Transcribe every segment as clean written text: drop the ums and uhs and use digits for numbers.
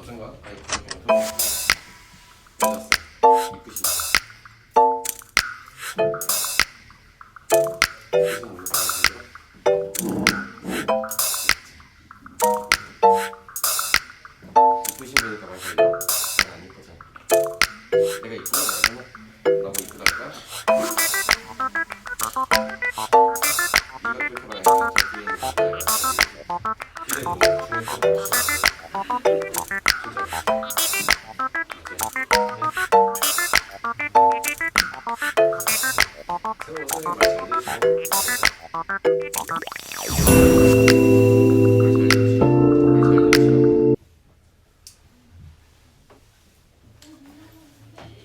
어쩐가? 아니 그냥 맞았어. 이끝이. 그래서 뭘로 가야 이쁘신 분이니까 말이안 이쁘잖아. 내가 이쁘냐 말이야? 너무 이쁘다니까? 네가 뚫고 가니까 저 뒤에 있는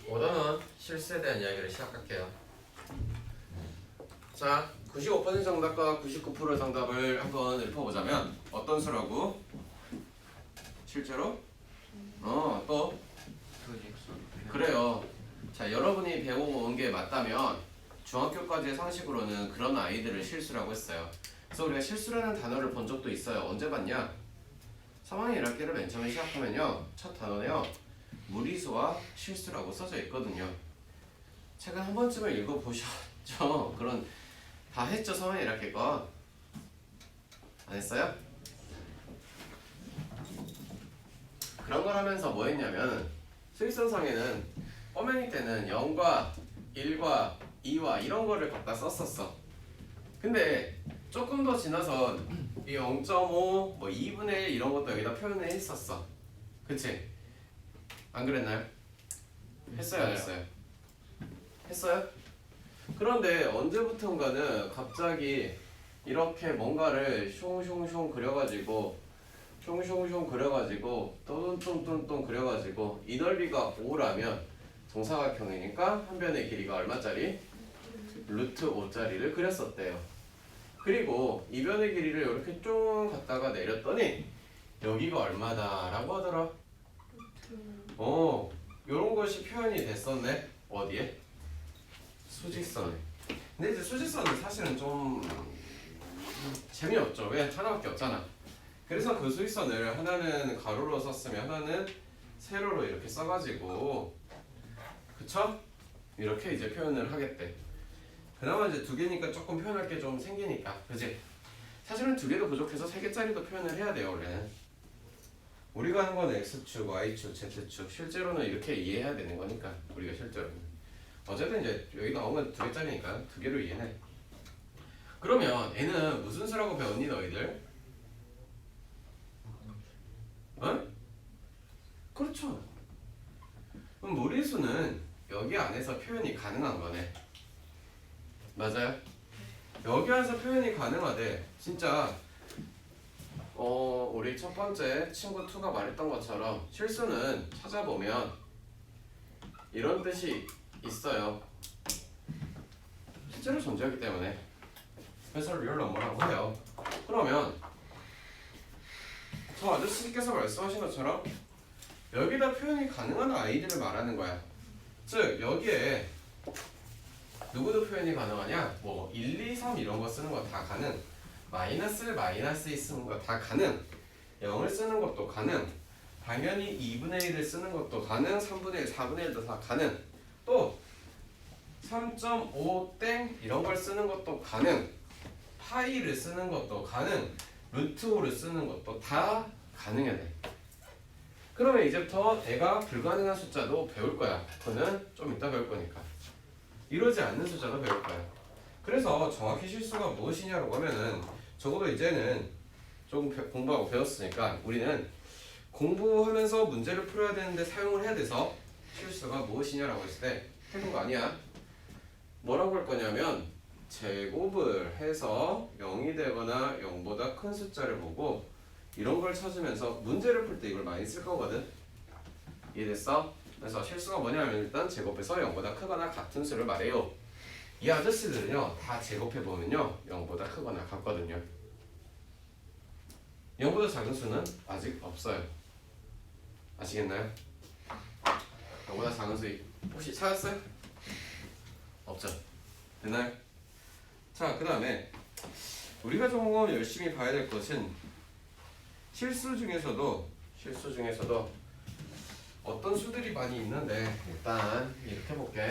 오단원 실수에 대한 이야기를 시작할게요. 자, 95% 정답과 99% 정답을 한번 읊어보자면 어떤 수라고? 실제로? 또? 그래요. 자, 여러분이 배워온 게 맞다면 중학교까지의 상식으로는 그런 아이들을 실수라고 했어요. 그래서 우리가 실수라는 단어를 본 적도 있어요. 언제 봤냐? 3학년 1학기를 맨 처음에 시작하면요, 첫 단어는요 무리수와 실수라고 써져 있거든요. 책은 한 번쯤은 읽어보셨죠? 그런 다 했죠. 3학년 1학기 거 안 했어요? 그런 걸 하면서 뭐 했냐면 수익선상에는 꼬맹이 때는 0과 1과 2와 이런 거를 갖다 썼었어. 근데 조금 더 지나서 이 0.5, 뭐 2분의 1 이런 것도 여기다 표현을 했었어. 그치? 안 그랬나요? 했어요? 안 했어요? 했어요? 그런데 언제부턴가는 갑자기 이렇게 뭔가를 숑숑숑 그려가지고 똥똥똥똥 그려가지고 이 넓이가 5라면 정사각형이니까 한 변의 길이가 얼마짜리? 루트 5짜리를 그렸었대요. 그리고 이 변의 길이를 이렇게 쭉 갔다가 내렸더니 여기가 얼마다 라고 하더라. 요런 것이 표현이 됐었네. 어디에? 수직선에. 근데 이제 수직선은 사실은 좀 재미없죠. 왜? 하나밖에 없잖아. 그래서 그 수직선을 하나는 가로로 썼으면 하나는 세로로 이렇게 써가지고, 그쵸? 이렇게 이제 표현을 하겠대. 그나마 이제 두 개니까 조금 표현할 게 좀 생기니까, 그지? 사실은 두 개도 부족해서 세 개짜리도 표현을 해야 돼요, 원래는. 우리가 하는 건 X축, Y축, Z축. 실제로는 이렇게 이해해야 되는 거니까, 우리가 실제로는. 어쨌든 이제 여기 나온 건 두 개짜리니까 두 개로 이해해. 그러면 얘는 무슨 수라고 배웠니, 너희들? 어? 그렇죠. 그럼 무리수는 여기 안에서 표현이 가능한 거네. 맞아요? 여기 안에서 표현이 가능하대. 진짜 우리 첫 번째 친구 2가 말했던 것처럼 실수는 찾아보면 이런 뜻이 있어요. 실제로 존재하기 때문에 회사를 리얼 넘버라고 해요. 그러면 저 아저씨께서 말씀하신 것처럼 여기다 표현이 가능한 아이들을 말하는 거야. 즉 여기에 누구도 표현이 가능하냐? 뭐 1, 2, 3 이런 거 쓰는 거 다 가능. 마이너스를 마이너스에 쓰는 거 다 가능. 0을 쓰는 것도 가능. 당연히 2분의 1을 쓰는 것도 가능. 3분의 1, 4분의 1도 다 가능. 또 3.5 땡 이런 걸 쓰는 것도 가능. 파이를 쓰는 것도 가능. 루트 5를 쓰는 것도 다 가능해야 돼. 그러면 이제부터 애가 불가능한 숫자도 배울 거야. 그거는 좀 이따 배울 거니까. 이루어지지 않는 숫자도 배울 거야. 그래서 정확히 실수가 무엇이냐고 하면은 적어도 이제는 조금 공부하고 배웠으니까 우리는 공부하면서 문제를 풀어야 되는데 사용을 해야 돼서 실수가 무엇이냐라고 했을 때 해본 거 아니야. 뭐라고 할 거냐면 제곱을 해서 0이 되거나 0보다 큰 숫자를 보고 이런 걸 찾으면서 문제를 풀 때 이걸 많이 쓸 거거든. 이해됐어? 그래서 실수가 뭐냐면 일단 제곱해서 0보다 크거나 같은 수를 말해요. 이 아저씨들은요 다 제곱해보면요 0보다 크거나 같거든요. 0보다 작은 수는 아직 없어요. 아시겠나요? 0보다 작은 수 혹시 찾았어요? 없죠. 되나요? 자, 그 다음에 우리가 조금 열심히 봐야 될 것은 실수 중에서도 어떤 수들이 많이 있는데 일단 이렇게 볼게.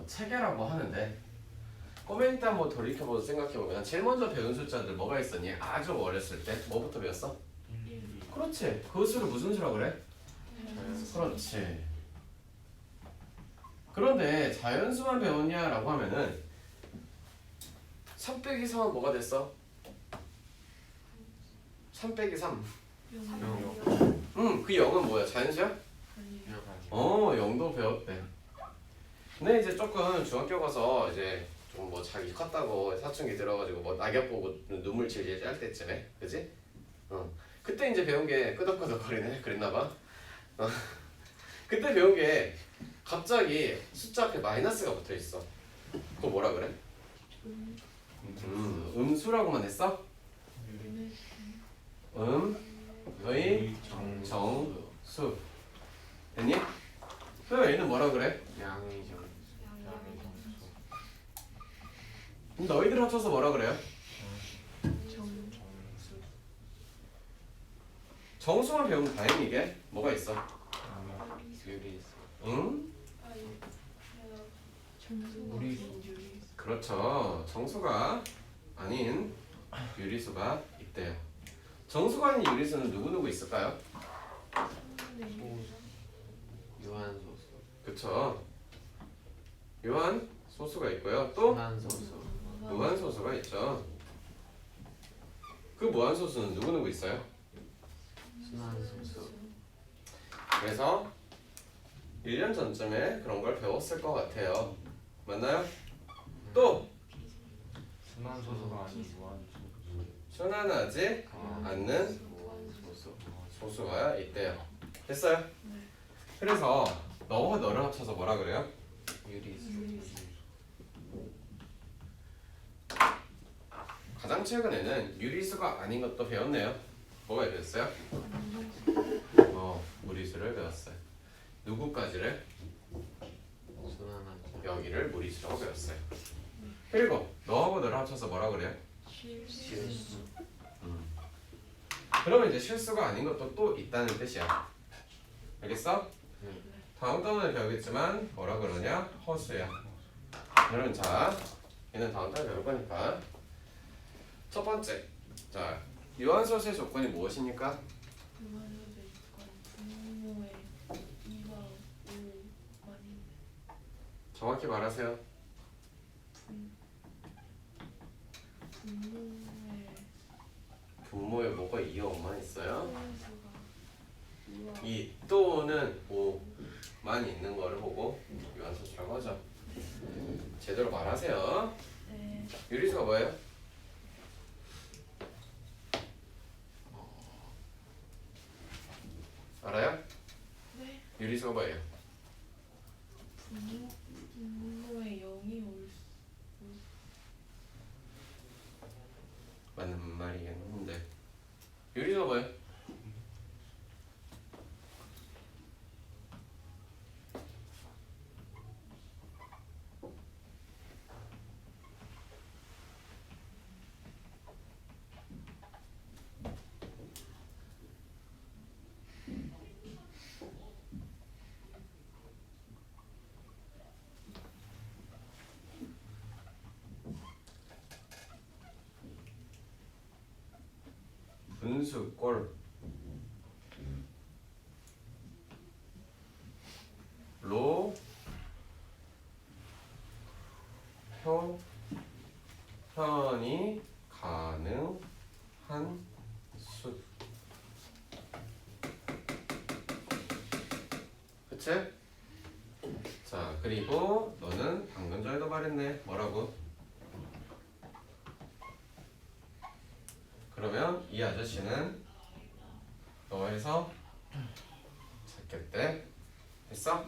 체계라고 하는데 꼬맨 일단 뭐 돌이켜보고 생각해보면 제일 먼저 배운 숫자들 뭐가 있었니? 아주 어렸을 때 뭐부터 배웠어? 그렇지. 그 수를 무슨 수라고 그래? 그렇지. 그런데 자연수만 배웠냐라고 하면은 3 빼기 3은 뭐가 됐어? 3 빼기 3. 그 0은 뭐야? 자연수야? 0도 배웠대. 근데 이제 조금 중학교 가서 이제 좀 뭐 자기 컸다고 사춘기 들어가지고 뭐 낙엽 보고 눈물 질질 짤 때쯤에, 그지? 그때 이제 배운 게 끄덕끄덕거리네. 그랬나봐. 그때 배운 게 갑자기 숫자 앞에 마이너스가 붙어 있어. 그거 뭐라 그래? 음수라고만 했어? 의, 정수. 됐니? 그럼 얘는 뭐라 그래? 양의 정수. 너희들 합쳐서 뭐라 그래요? 정수만 배우면 다행히 이게 뭐가 있어? 유리수. 응? 그렇죠. 정수가 아닌 유리수가 있대요. 정수가 아닌 유리수는 누구누구 있을까요? 유한소수. 그쵸. 유한 소수가 있고요. 또 무한소수. 무한소수가 있죠. 그 무한소수는 누구누구 있어요? 순환소수. 그래서 1년 전쯤에 그런 걸 배웠을 것 같아요. 맞나요? 또 순환소수가 아닌 무한소수. 순환하지 않는 소수가 있대요. 됐어요? 그래서 너와 너를 합쳐서 뭐라 그래요? 유리수. 가장 최근에는 유리수가 아닌 것도 배웠네요. 뭐가 배웠어요? 무리수를 배웠어요. 누구까지를? 순환하지. 여기를 무리수라고 배웠어요. 그리고 너하고 너를 합쳐서 뭐라 그래요? 실수. 그러면 이제 실수가 아닌 것도 또 있다는 뜻이야. 알겠어? 다음 단원에 배우겠지만 뭐라 그러냐? 허수야. 여러분 자, 얘는 다음 단에 배울 거니까 첫 번째, 자 유한소수의 조건이 무엇입니까? 정확히 말하세요. 분모에 뭐가 2와 5만 있어요? 이 또는 5만 있는 거를 보고 유한소수라고 하죠. 제대로 말하세요. 유리수가 뭐예요? 알아요? 네. 유리수가 뭐예요? 분모에 0이 올 수. 맞는 말이겠는데 유리수가 뭐예요? 분수꼴 로 표현이 가능한 수. 그치? 자 그리고 너는 방금 전에도 말했네. 뭐라고? 그러면 이 아저씨는 너에서 찾겠대. 됐어?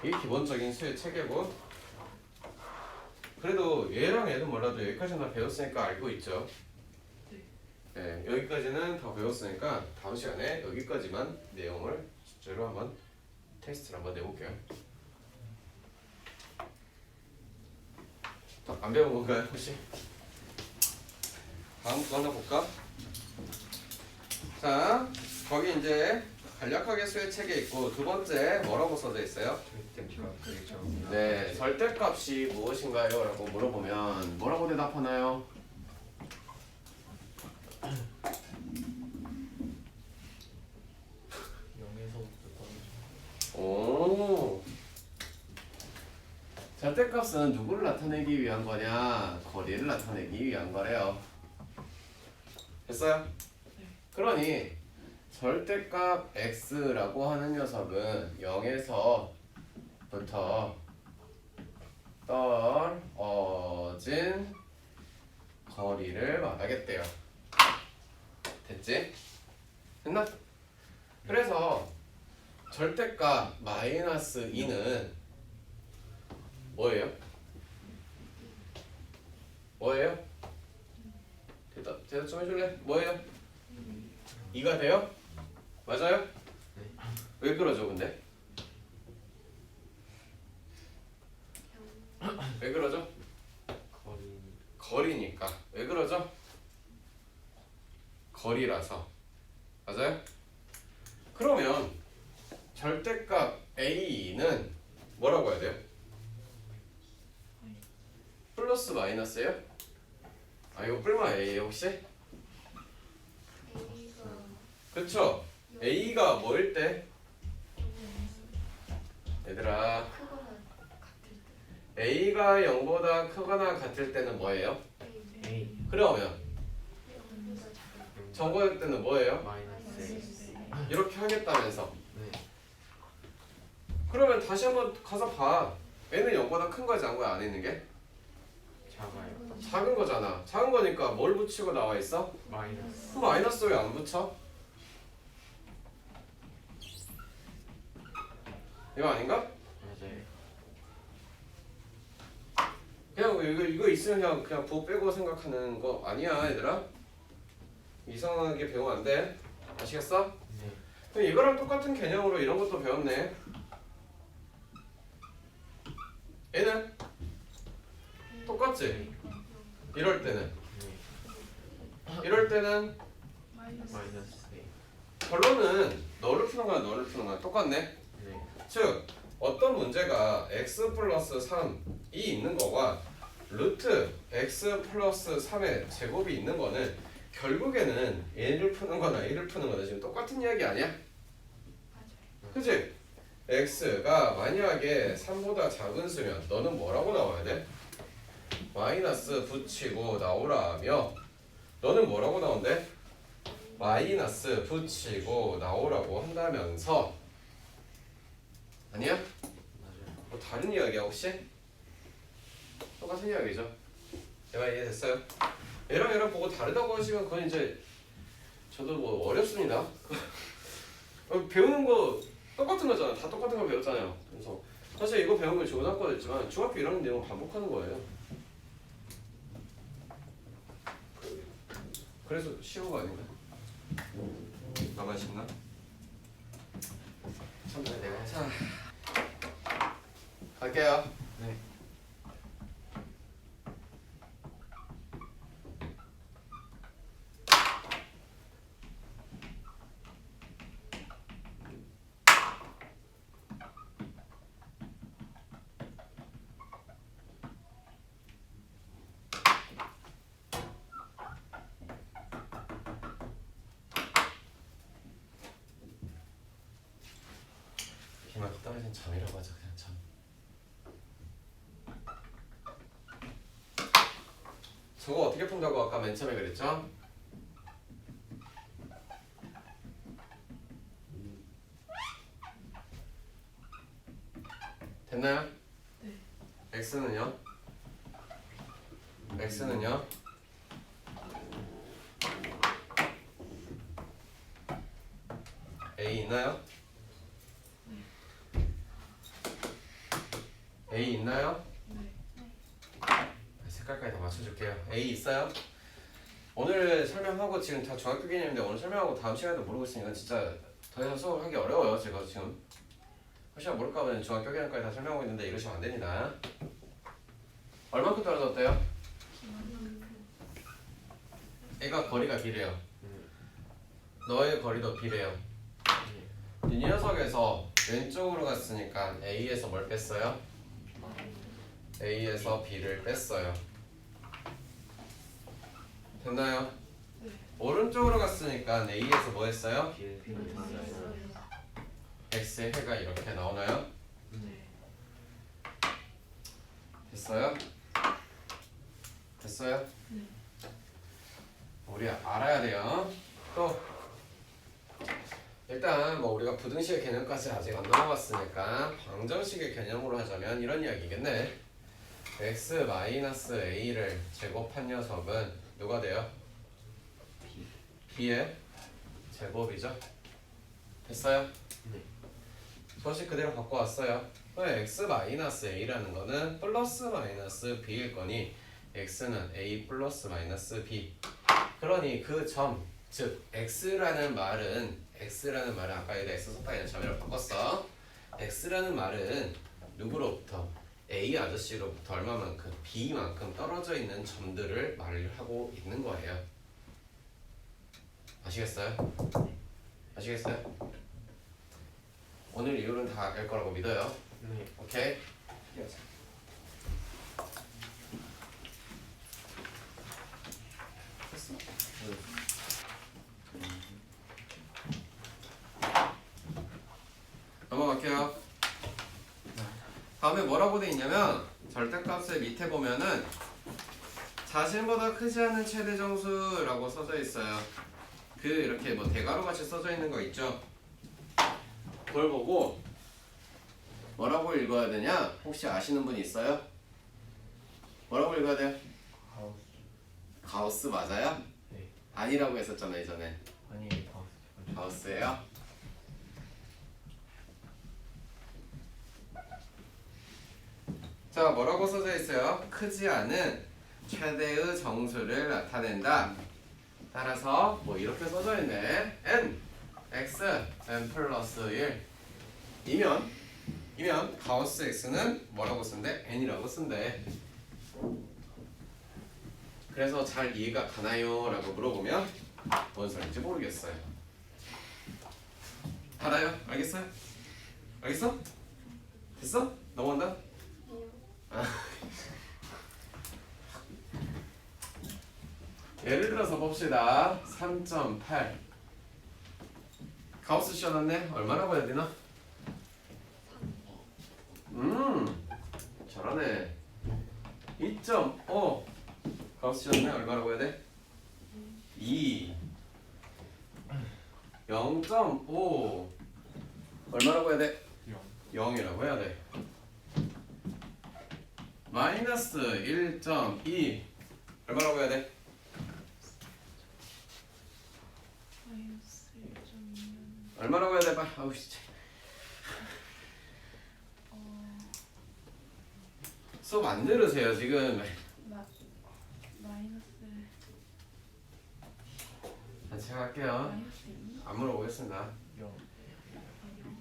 이게 기본적인 수의 체계고, 그래도 얘랑 얘는 몰라도 여기까지는 다 배웠으니까 알고 있죠. 네, 여기까지는 다 배웠으니까 다음 시간에 여기까지만 내용을 실제로 한번 테스트를 한번 내볼게요. 안 배운 건가요 혹시? 다음 거 하나 볼까? 자, 거기 이제 간략하게 수의 책에 있고 두 번째 뭐라고 써져 있어요? 절대값 그죠. 네, 절대값이 무엇인가요? 라고 물어보면 뭐라고 대답하나요? 0에서부터 오. 절대값은 누구를 나타내기 위한 거냐? 거리를 나타내기 위한 거래요. 됐어요? 그러니 절대값 x라고 하는 녀석은 0에서부터 떨어진 거리를 말하겠대요. 됐지? 됐나? 그래서 절대값 마이너스 2는 뭐예요? 뭐예요? 대답 좀 해줄래? 뭐예요? 2가 돼요? 맞아요? 네. 왜 그러죠 근데? 왜 그러죠? 거리 거리니까. 왜 그러죠? 거리라서. 맞아요? 그러면 절대값 a는 뭐라고 해야 돼요? 플러스 마이너스예요? 아 이거 뿔마 a예요 혹시? 그쵸? a가 뭐일 때? 얘들아 a가 0보다 크거나 같을 때는 뭐예요? A 그러면 정거일 때는 뭐예요? 마이너스 X. 이렇게 하겠다면서. 네. 그러면 다시 한번 가서 봐. 얘는 0보다 큰 거지 안 거야 안에 있는 게? 작아요. 작은 거잖아. 작은 거니까 뭘 붙이고 나와 있어? 마이너스. 그럼 마이너스 왜 안 붙여? 이거 아닌가? 맞아요. 그냥 이거 있으면 그냥 부호 빼고 생각하는 거 아니야 얘들아. 이상하게 배우면 안 돼. 아시겠어? 네. 그럼 이거랑 똑같은 개념으로 이런 것도 배웠네. 얘는 똑같지? 이럴 때는 마이너스 A. 결론은 너를 푸는 거야 너를 푸는 거야 똑같네. 네. 즉 어떤 문제가 x 플러스 3이 있는 거와 루트 x 플러스 3의 제곱이 있는 거는 결국에는 얘를 푸는 거나 얘를 푸는 거나 지금 똑같은 이야기 아니야? 그치? x가 만약에 3보다 작은 수면 너는 뭐라고 나와야 돼? 마이너스 붙이고 나오라며. 너는 뭐라고 나온대? 마이너스 붙이고 나오라고 한다면서. 아니야? 맞아요. 뭐 다른 이야기야 혹시? 똑같은 이야기죠. 얘가 이해됐어요? 얘랑 보고 다르다고 하시면 그건 이제 저도 뭐 어렵습니다. 배우는 거 똑같은 거잖아. 다 똑같은 걸 배웠잖아요. 그래서 사실 이거 배운 게 좋은 학과도 있지만 중학교 1학년 내용 반복하는 거예요. 그래서 쉬운 거 아닌가? 나만 쉽나? 내가 자, 갈게요. 네. 비만 떨어진 잠이라고 하자 그냥 잠. 저거 어떻게 푼다고 아까 맨 처음에 그랬죠? 됐나요? 네. x는요? x는요? a 있나요? a 있나요? 네. 색깔까지 다 맞춰줄게요. A 있어요? 오늘 설명하고 지금 다 중학교 개념인데 오늘 설명하고 다음 시간에도 모르고 있으니까 진짜 더 이상 수업하기 어려워요. 제가 지금 혹시나 모를까 하면 중학교 개념까지 다 설명하고 있는데 이러시면 안 됩니다. 얼마큼 떨어졌대요? A가 거리가 길이에요. 너의 거리도 B래요. 이 녀석에서 왼쪽으로 갔으니까 A에서 뭘 뺐어요? A에서 B를 뺐어요. 됐나요? 네. 오른쪽으로 갔으니까 A에서 뭐 했어요? 비를 마이너스. X의 해가 이렇게 나오나요? 네. 됐어요? 됐어요? 네. 우리 알아야 돼요. 또 일단 뭐 우리가 부등식의 개념까지 아직 안 넘어갔으니까 방정식의 개념으로 하자면 이런 이야기겠네. x-a를 제곱한 녀석은 누가 돼요? b의 제곱이죠. 됐어요? 네. 소식 그대로 갖고 왔어요. x-a라는 거는 플러스 마이너스 b일 거니 x는 a 플러스 마이너스 b. 그러니 그 점, 즉 x라는 말은 아까 여기다 x 속방이라는 점이라고 바꿨어. x라는 말은 누구로부터? a 아저씨로부터 얼마만큼? b만큼 떨어져 있는 점들을 말하고 있는 거예요. 아시겠어요? 아시겠어요? 오늘 이후로는 다 알 거라고 믿어요. 네. 오케이? 넘어갈게요. 다음에 뭐라고 돼 있냐면 절대값의 밑에 보면은 자신보다 크지 않은 최대 정수라고 써져 있어요. 그 이렇게 뭐 대괄호 같이 써져 있는 거 있죠? 그걸 보고 뭐라고 읽어야 되냐? 혹시 아시는 분 있어요? 뭐라고 읽어야 돼요? 하우스. 가우스 맞아요? 네. 아니라고 했었잖아요 이전에. 아니 하우스. 가우스예요? 자, 뭐라고 써져 있어요? 크지 않은 최대의 정수를 나타낸다. 따라서 뭐 이렇게 써져 있네. n x n 플러스 1 이면 가우스 x는 뭐라고 쓴대? n이라고 쓴대. 그래서 잘 이해가 가나요? 라고 물어보면 뭔 소리인지 모르겠어요. 알아요? 알겠어요? 알겠어? 됐어? 넘어간다? 예를 들어서 봅시다. 3.8 가우스 씌워놨네. 얼마라고 해야 되나? 잘하네. 2.5 가우스 씌웠네. 얼마라고 해야 돼? 2 0.5 얼마라고 해야 돼? 0이라고 해야 돼. 마이너스 1.2 얼마라고 해야 돼? 마이너스 1.2는 얼마라고 해야 돼? 빨리. 아우 진짜. 수업 안 들으세요 지금. 마이너스 제가 할게요. 마이너스 2? 안 물어보겠습니다. 영.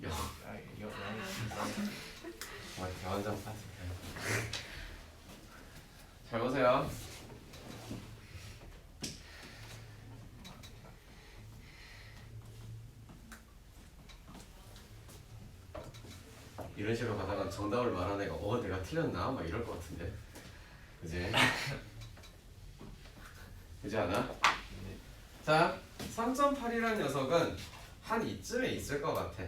영. 영. 대환장 파트. 잘 보세요. 이런 식으로 가다가 정답을 말한 애가 내가 틀렸나? 막 이럴 것 같은데. 그지? 그지 않아? 자, 3.8이라는 녀석은 한 이쯤에 있을 것 같아.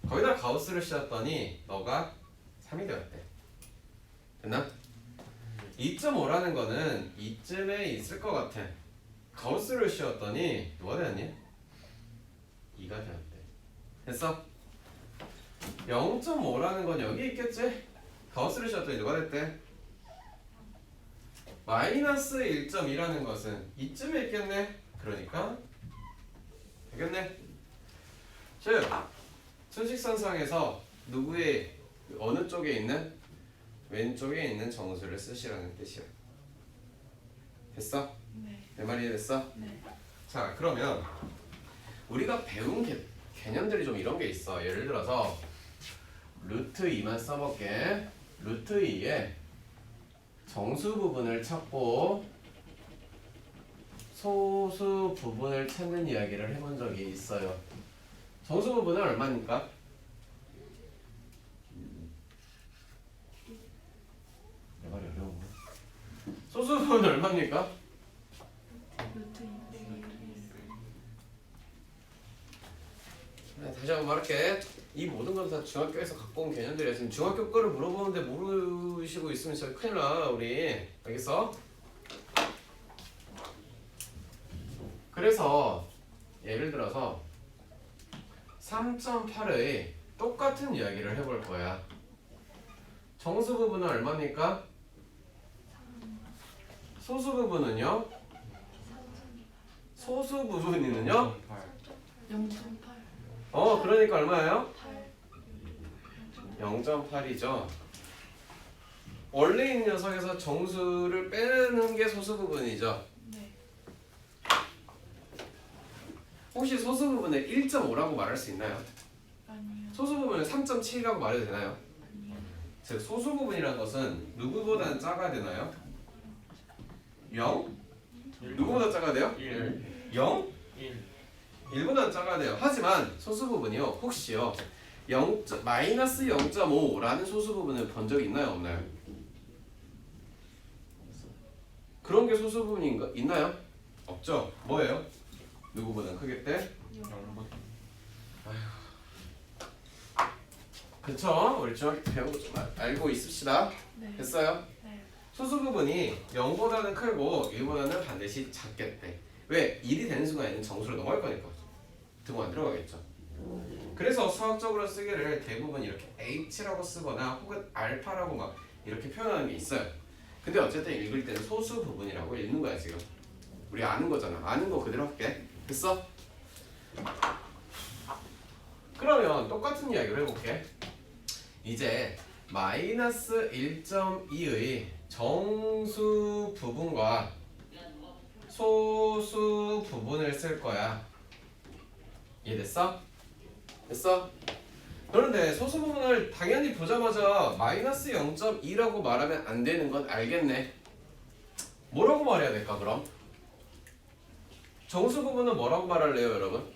거기다 가우스를 씌웠더니 너가 3이 되었대. 됐나? 2.5라는 거는 이쯤에 있을 것 같아. 가우스를 씌웠더니 뭐가 되었니? 2가 되었대. 됐어? 0.5라는 건 여기 있겠지? 가우스를 씌웠더니 누가 됐대? 마이너스 1.2라는 것은 이쯤에 있겠네? 그러니까 되겠네? 즉 순식선상에서 누구의 어느 쪽에 있는? 왼쪽에 있는 정수를 쓰시라는 뜻이야. 됐어? 네. 내 말이 이해됐어? 네. 자 그러면 우리가 배운 개념들이 좀 이런 게 있어. 예를 들어서 루트 2만 써볼게. 루트 2에 정수 부분을 찾고 소수 부분을 찾는 이야기를 해본 적이 있어요. 정수 부분은 얼마입니까? 내 말이 어려워. 소수 부분은 얼마입니까? 루트 200이 네, 다시 한번 말할게. 이 모든 건 다 중학교에서 갖고 온 개념들이야. 지금 중학교 거를 물어보는데 모르시고 있으면 진짜 큰일 나 우리. 알겠어? 그래서 예를 들어서 3.8의 똑같은 이야기를 해볼 거야. 정수 부분은 얼마입니까? 소수 부분은요? 소수 부분이는요? 0.8 그러니까 얼마예요? 8 0.8이죠. 원래 있는 녀석에서 정수를 빼는 게 소수 부분이죠. 네. 혹시 소수 부분을 1.5라고 말할 수 있나요? 아니요. 소수 부분을 3.7이라고 말해도 되나요? 아니요. 즉 소수 부분이라는 것은 누구보다는 작아야 되나요? 0? 누구보다 작아야 돼요? 1 0? 1 1보다는 작아야 돼요. 하지만 소수 부분이요. 혹시요. 마이너스 0.5라는 소수 부분을 본 적이 있나요? 없나요? 그런 게 소수 부분이 있나요? 없죠. 뭐예요? 누구보다 크게 때? 0보다 그쵸? 우리 중학교 때 배운 거 좀 알고 있읍시다. 네. 됐어요? 네. 소수 부분이 0보다는 크고 1보다는 반드시 작겠대. 왜? 1이 되는 순간에는 정수로 넘어갈 거니까. 등호 안 들어가겠죠. 그래서 수학적으로 쓰기를 대부분 이렇게 h라고 쓰거나 혹은 알파라고 막 이렇게 표현하는 게 있어요. 근데 어쨌든 읽을 때는 소수 부분이라고 읽는 거야 지금. 우리 아는 거잖아. 아는 거 그대로 할게. 됐어? 그러면 똑같은 이야기를 해볼게. 이제 마이너스 1.2의 정수 부분과 소수 부분을 쓸 거야. 이해됐어? 됐어? 그런데 소수 부분을 당연히 보자마자 마이너스 0.2라고 말하면 안 되는 건 알겠네. 뭐라고 말해야 될까 그럼? 정수 부분은 뭐라고 말할래요 여러분?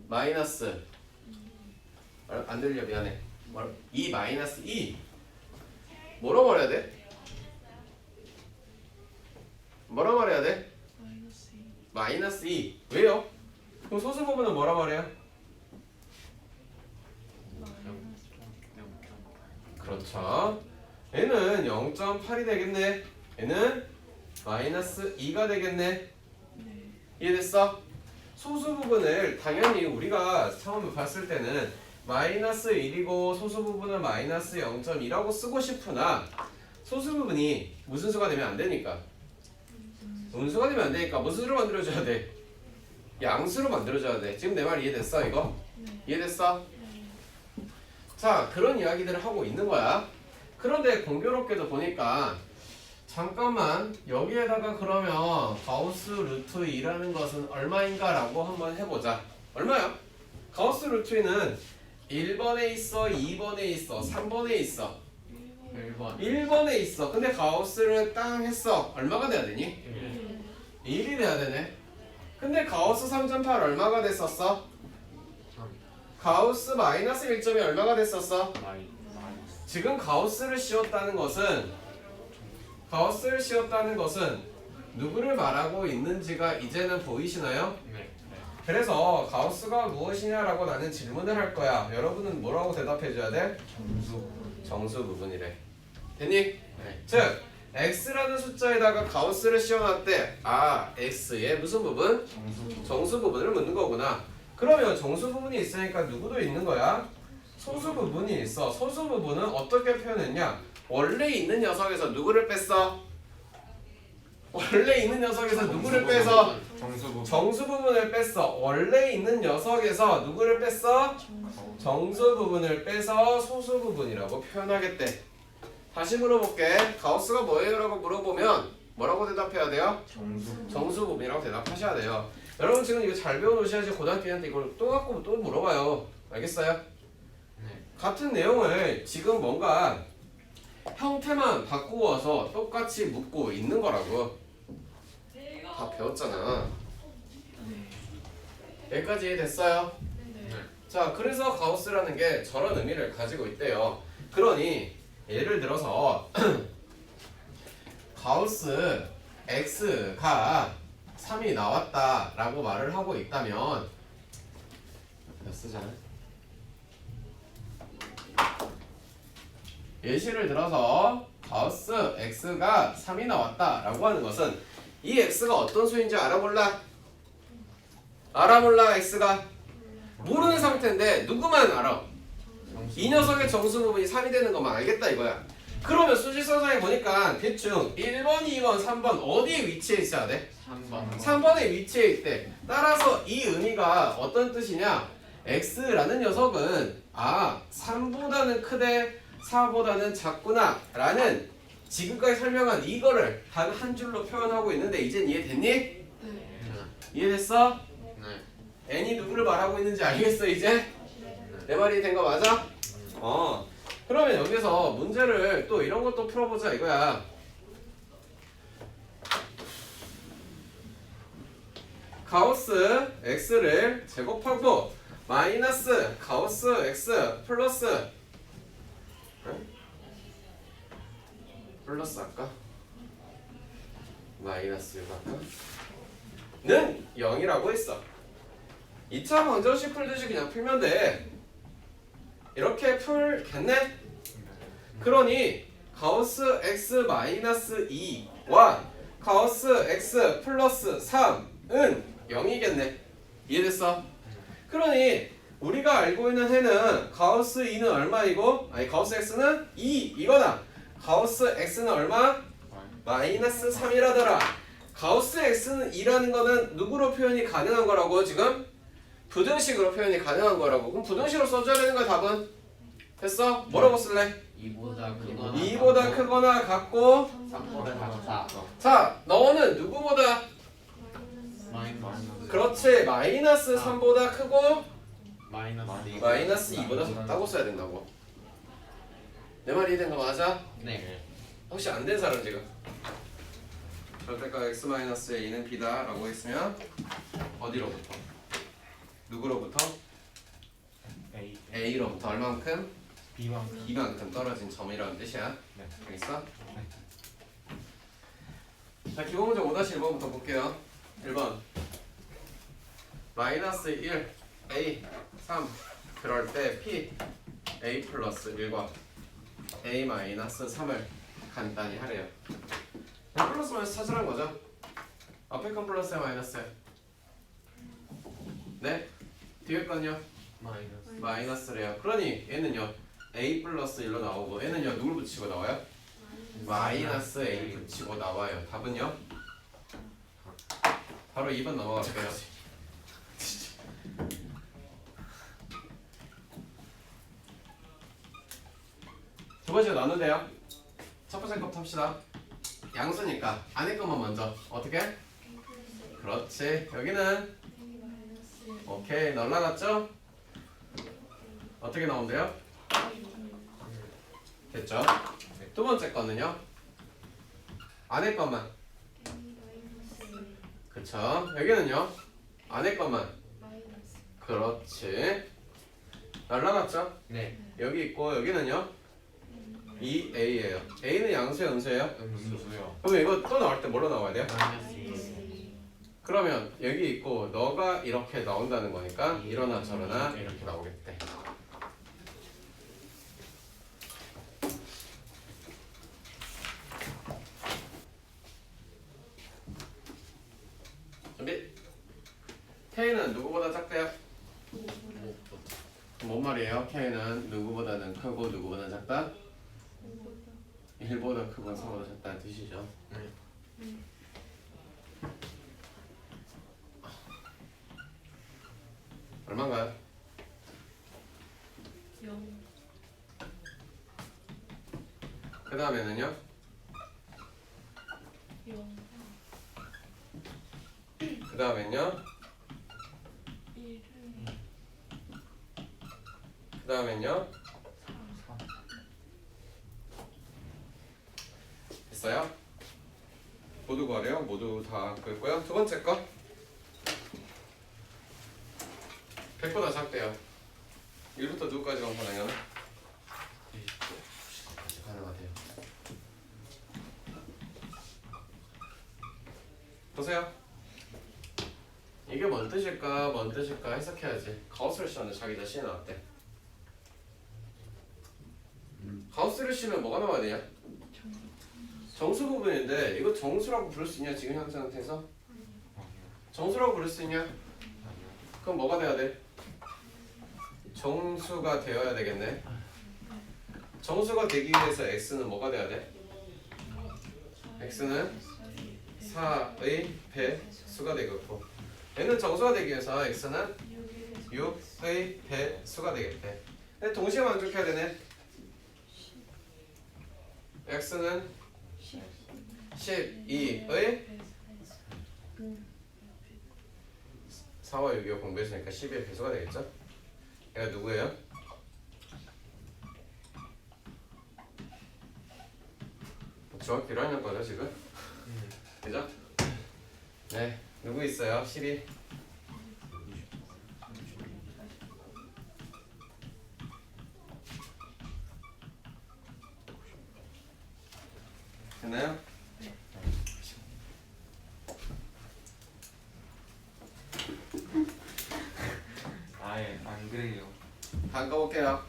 마이너스 안 들려 미안해. 2 마이너스 2 뭐라고 말해야 돼? 뭐라고 말해야 돼? 마이너스 2 마이너스 2 왜요? 그럼 소수 부분은 뭐라 말해요? 마이너스 그렇죠. 얘는 0.8이 되겠네. 얘는 마이너스 2가 되겠네. 네. 이해됐어? 소수 부분을 당연히 우리가 처음에 봤을 때는 마이너스 1이고 소수 부분은 마이너스 0.2라고 쓰고 싶으나 소수 부분이 무슨 수가 되면 안 되니까 음수가 되면 안 되니까 무슨 수로 만들어줘야 돼? 양수로 만들어줘야 돼. 지금 내 말 이해됐어 이거? 네. 이해됐어? 네. 자 그런 이야기들을 하고 있는 거야. 그런데 공교롭게도 보니까 잠깐만 여기에다가 그러면 가우스 루트 2라는 것은 얼마인가 라고 한번 해보자. 얼마야? 가우스 루트 2는 1번에 있어 2번에 있어 3번에 있어 1번 1번에 있어. 근데 가우스를 땅 했어. 얼마가 돼야 되니? 1 1이 돼야 되네. 근데 가우스 3.8 얼마가 됐었어? 가우스 마이너스 1점이 얼마가 됐었어? 마이너스 지금 가우스를 씌웠다는 것은 누구를 말하고 있는지가 이제는 보이시나요? 네 그래서 가우스가 무엇이냐라고 나는 질문을 할 거야. 여러분은 뭐라고 대답해 줘야 돼? 정수 부분이래. 됐니? 네. 즉 x라는 숫자에다가 가우스를 씌워놨대. 아 x의 무슨 부분? 정수 부분을 묻는 거구나. 그러면 정수 부분이 있으니까 누구도 있는 거야? 소수 부분이 있어. 소수 부분은 어떻게 표현했냐? 원래 있는 녀석에서 누구를 뺐어? 원래 있는 녀석에서 누구를 빼서 정수 부분 정수 부분을 뺐어. 원래 있는 녀석에서 누구를 뺐어? 정수 부분을 빼서 소수 부분이라고 표현하겠대. 다시 물어볼게. 가우스가 뭐예요? 라고 물어보면 뭐라고 대답해야 돼요? 정수 부분이라고 대답하셔야 돼요. 여러분 지금 이거 잘 배워놓으셔야지 고등학교 2학년 때 이걸 또 갖고 또 물어봐요. 알겠어요? 네. 같은 내용을 지금 뭔가 형태만 바꾸어서 똑같이 묻고 있는 거라고. 배웠잖아. 네. 여기까지 됐어요? 네. 자, 그래서 가우스라는 게 저런 의미를 가지고 있대요. 그러니 예를 들어서 가우스 x가 3이 나왔다라고 말을 하고 있다면 몇 쓰잖아? 예시를 들어서 가우스 x가 3이 나왔다라고 하는 것은 이 x가 어떤 수인지 알아볼라? 알아볼라 x가? 모르는 상태인데 누구만 알아? 이 녀석의 정수 부분이 3이 되는 것만 알겠다 이거야. 그러면 수직선상에 보니까 대충 1번, 2번, 3번 어디에 위치해 있어야 돼? 3번 3번에 위치해 있대. 따라서 이 의미가 어떤 뜻이냐? x라는 녀석은 3보다는 크대 4보다는 작구나 라는 지금까지 설명한 이거를 단 한 줄로 표현하고 있는데 이젠 이해됐니? 네. 이해됐어? 네. n이 누구를 말하고 있는지 알겠어 이제? 내 말이 된 거 맞아? 그러면 여기서 문제를 또 이런 것도 풀어보자 이거야. 가우스 x를 제곱하고 마이너스 가우스 x 플러스 플러스 할까? 마이너스 6 할까? 는 0이라고 했어. 2차 방정식 풀듯이 그냥 풀면 돼. 이렇게 풀겠네? 그러니 가우스 x 마이너스 2와 가우스 x 플러스 3은 0이겠네. 이해됐어? 그러니 우리가 알고 있는 해는 가우스 2는 얼마이고 가우스 x는 2 이거나 가우스 x는 얼마? 마이너스 3이라더라. 가우스 x는 2라는 거는 누구로 표현이 가능한 거라고 지금? 부등식으로 표현이 가능한 거라고. 그럼 부등식으로 써줘야 되는 거야 답은. 됐어? 뭐라고 쓸래? 2보다 크거나 2보다 크거나 같고 3보다 작다. 자 너는 누구보다? 마이너스 그렇지 마이너스 3보다 크고 마이너스 2보다 작다고 써야 된다고. 내 말이 된 거 맞아? 네. 혹시 안 된 사람 지금? 절대값 x-의 2는 b다 라고 했으면 어디로부터? 누구로부터? a로부터 얼만큼? b만큼 떨어진 점이라는 뜻이야. 알겠어? 자 기본 문제 5-1번부터 볼게요. 1번 마이너스 1 a 3 그럴 때 p a 플러스 1과 a 마이너스 3을 간단히 하래요. 플러스 마이너스 찾으라는 거죠. 앞에 건 플러스야 마이너스야? 네? 뒤에 건요? 마이너스래요. 그러니 얘는요 a 플러스 1로 나오고 얘는요 누굴 붙이고 나와요? 마이너스 a 붙이고 나와요. 답은요? 바로 2번 넘어갈게요. 두 번째 나누는데요. 첫 번째 거 합시다. 양수니까 안에 것만 먼저 어떻게? 그렇지. 여기는 오케이 날라갔죠? 어떻게 나온대요? 됐죠? 두 번째 거는요? 안에 것만 그쵸? 여기는요? 안에 것만 그렇지. 날라갔죠? 네. 여기 있고 여기는요? 2a예요. a는 양수야 음수예요? 음수요. 그럼 이거 또 나올 때 뭐로 나와야 돼요? 마이너스 2. 그러면 여기 있고 너가 이렇게 나온다는 거니까 이러나 저러나 이렇게 나오겠대. 준비? K는 누구보다 작대요? 뭔 말이에요? K는 누구보다는 크고 누구보다 작다? 1보다 크고 3보다 작다는 뜻이죠. 얼마인가요? 0. 그 다음에는요? 0. 그 다음엔요? 1은 그 다음엔요? 4. 됐어요? 모두 구하래요. 모두 다 그랬고요. 두 번째 거 100보다 작대요. 1부터 누구까지 가능하냐? 가능하대요. 보세요. 이게 뭔 뜻일까? 뭔 뜻일까? 해석해야지. 가우스를 씌웠는데 자기 자신이 나왔대. 가우스를 씌우면 뭐가 나와야 되냐? 정수 부분인데 이거 정수라고 부를 수 있냐? 지금 현 상태에서? 정수라고 부를 수 있냐? 그럼 뭐가 돼야 돼? 정수가 되어야 되겠네. 정수가 되기 위해서 x는 뭐가 돼야 돼? x는 4의 배수가 되겠고 얘는 정수가 되기 위해서 x는 6의 배수가 되겠대. 근데 동시에 만족해야 되네. x는 12의 4와 6이 공배수니까 12의 배수가 되겠죠? 얘가 누구예요? 정확히 이러는 거죠 지금? 그죠? 네, 누구 있어요? 12. 됐나요? 아예 안 그래요. 바꿔볼게요.